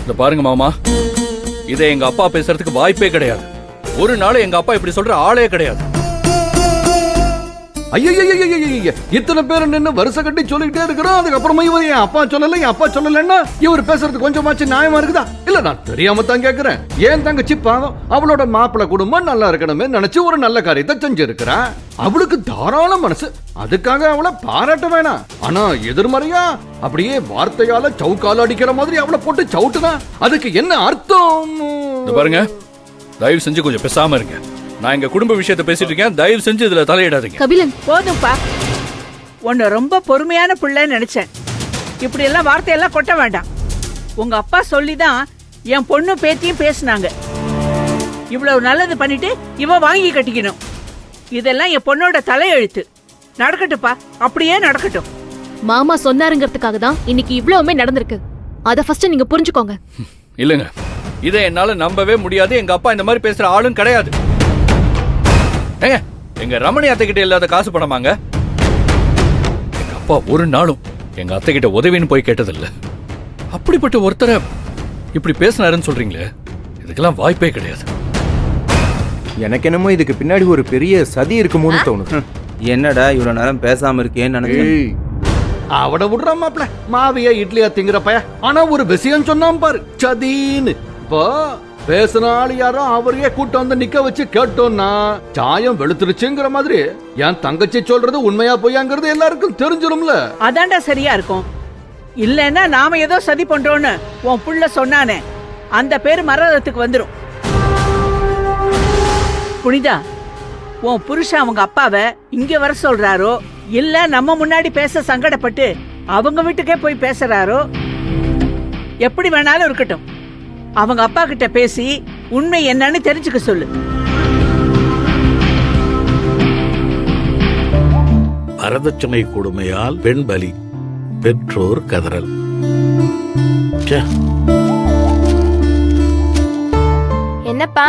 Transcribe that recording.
இந்த பாருங்க மாமா, இதை எங்க அப்பா பேசுறதுக்கு வாய்ப்பே கிடையாது. ஒரு நாள் எங்க அப்பா இப்படி சொல்ற ஆளே கிடையாது. ஐயா இத்தனை பேர் நின்று வருஷ கட்டி சொல்லிக்கிட்டே இருக்கிறோம். அதுக்கப்புறமா இவர் என் அப்பா சொல்லல, என் அப்பா சொல்லலன்னா இவர் பேசுறது கொஞ்சமாச்சு நியாயமா இருக்குதா? இல்ல, நான் தெரியாம தான் கேக்குறேன். ஏன் தங்கச்சி பாவம், அவளோட மாப்பிள்ளை குடும்பம் நல்லா இருக்கணுமே நினைச்சு ஒரு நல்ல காரியத்தை செஞ்சிருக்கிறா. அவளுக்கு தாராள மனசு, அதுக்காக அவளை பாராட்ட வேணாம். ஆனா எதிர்மறையா அப்படியே வார்த்தையால சவுக்கால அடிக்கிற மாதிரி அவளை போட்டு சவுட்டுனா அதுக்கு என்ன அர்த்தம்? பாருங்க, தயவு செஞ்சு கொஞ்சம் பேசாம இருங்க. நான் எங்க குடும்ப விஷயத்தை பேசிட்டு இருக்கேன். தயவு செஞ்சு இதுல தலையிடாதீங்க. கபிலன், போதும்பா. உன்னை ரொம்ப பொறுமையான பிள்ளைன்னு நினைச்சேன். இப்படி எல்லாம் வார்த்தையெல்லாம் கொட்ட வேண்டாம். உங்க அப்பா சொல்லிதான் என் பொண்ணு பேத்தியும் பேசினாங்க. இவ்வளவு நல்லது பண்ணிட்டு இவ வாங்கி கட்டிக்கணும். இதெல்லாம் என் பொண்ணோட தலையெழுத்து. நடக்கட்டுப்பா, அப்படியே நடக்கட்டும். மாமா சொன்னாருங்கிறதுக்காக தான் இன்னைக்கு இவ்வளவுமே நடந்திருக்கு. அத ஃபர்ஸ்ட் நீங்க புரிஞ்சுக்கோங்க. இல்லங்க, இதை என்னால நம்பவே முடியாது. எங்க அப்பா இந்த மாதிரி பேசுற ஆளும் கிடையாது. ஏங்க, எங்க ரமணி அத்தை கிட்ட இல்லாத காசு பணமாங்க? எங்க அப்பா ஒரு நாளும் எங்க அத்தை கிட்ட உதவின்னு போய் கேட்டதில்ல. அப்படிப்பட்ட ஒருத்தரை இப்படி பேசினாருன்னு சொல்றீங்களே, இதுக்கெல்லாம் வாய்ப்பே கிடையாது. எனக்கு என்னமோ இதுக்கு பின்னாடி ஒரு பெரிய சதி இருக்குமோன்னு தோணுது. என்னடா இவ்வளவு நேரம் பேசாம இருக்கேன்னு நினைச்சேன். அவட விடுற மாப்ள, மாவியா இட்லியா திங்கிற பைய. ஆனா ஒரு விஷயம் சொன்னாம் பாரு, சதீன்னு. இப்போ பேசினாள் யாரோ அவரையே கூட்டம் வந்து நிக்க வச்சு கேட்டோம்னா சாயம் வெளுத்துருச்சுங்கிற மாதிரி என் தங்கச்சி சொல்றது உண்மையா பொய்யாங்கிறது எல்லாருக்கும் தெரிஞ்சிரும்ல. அதான்டா சரியா இருக்கும். இல்லன்னா நாம ஏதோ சதி பண்றோம்னு உன் புள்ள சொன்னானே, அந்த பேரு மரணத்துக்கு வந்துரும். புனிதா, உன் புருஷன் அவங்க அப்பாவை இங்க வர சொல்றாரோ, இல்ல நம்ம முன்னாடி பேச சங்கடப்பட்டு அவங்க வீட்டுக்கே போய் பேசுறாரோ, எப்படி வேணாலும் இருக்கட்டும். அவங்க அப்பா கிட்ட பேசி உண்மை என்னன்னு தெரிஞ்சுக்க சொல்லு. வரதட்சணை கொடுமையால் பெண் பலி, பெற்றோர் கதறல். என்னப்பா